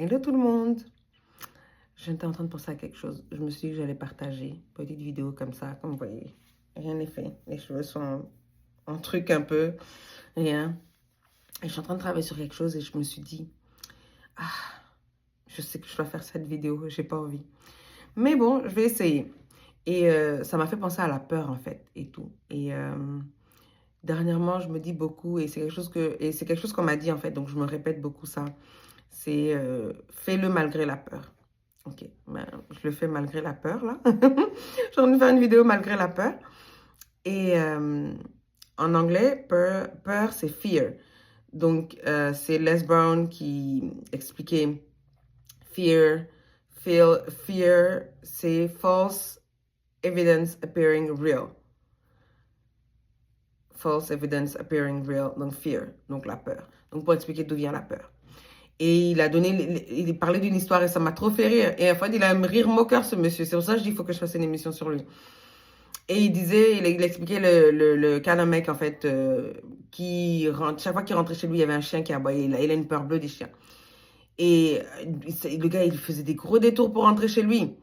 Hello tout le monde! J'étais en train de penser à quelque chose. Je me suis dit que j'allais partager une petite vidéo comme ça, comme vous voyez. Rien n'est fait. Les cheveux sont en truc un peu, rien. Et je suis en train de travailler sur quelque chose et je me suis dit, ah, je sais que je dois faire cette vidéo, j'ai pas envie. Mais bon, je vais essayer. Et ça m'a fait penser à la peur en fait et tout. Et dernièrement, je me dis beaucoup et c'est quelque chose qu'on m'a dit en fait, donc je me répète beaucoup ça. C'est fais-le malgré la peur. Ok, ben, je le fais malgré la peur, là. J'ai envie de faire une vidéo malgré la peur. Et en anglais, peur c'est fear. Donc, c'est Les Brown qui expliquait fear. Fear, c'est false evidence appearing real. False evidence appearing real, donc fear, donc la peur. Donc, pour expliquer d'où vient la peur. Et il parlait d'une histoire et ça m'a trop fait rire. Et en fait, il a un rire moqueur, ce monsieur. C'est pour ça que je dis qu'il faut que je fasse une émission sur lui. Et il disait, il expliquait le cas d'un mec, en fait, chaque fois qu'il rentrait chez lui, il y avait un chien qui aboyait. Il a une peur bleue des chiens. Et le gars, il faisait des gros détours pour rentrer chez lui.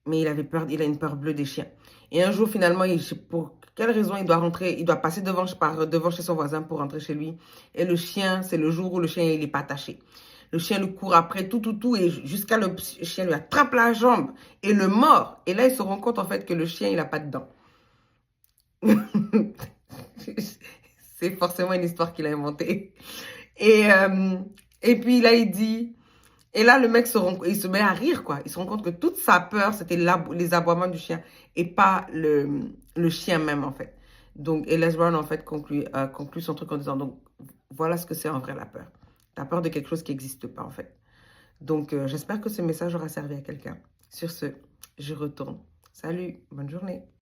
Mais il avait peur, il a une peur bleue des chiens. Et un jour, finalement, pour quelle raison il doit rentrer, il doit passer devant chez son voisin pour rentrer chez lui. Et le chien, c'est le jour où le chien, il n'est pas attaché. Le chien lui court après, tout, et jusqu'à le chien lui attrape la jambe et le mord. Et là, il se rend compte, en fait, que le chien, il n'a pas de dents. C'est forcément une histoire qu'il a inventée. Et puis là, il dit... Et là, le mec il se met à rire, quoi. Il se rend compte que toute sa peur, c'était les aboiements du chien et pas le chien même, en fait. Donc, et Les Brown, en fait, conclut son truc en disant, donc, voilà ce que c'est en vrai la peur. T'as peur de quelque chose qui n'existe pas, en fait. Donc, j'espère que ce message aura servi à quelqu'un. Sur ce, je retourne. Salut, bonne journée.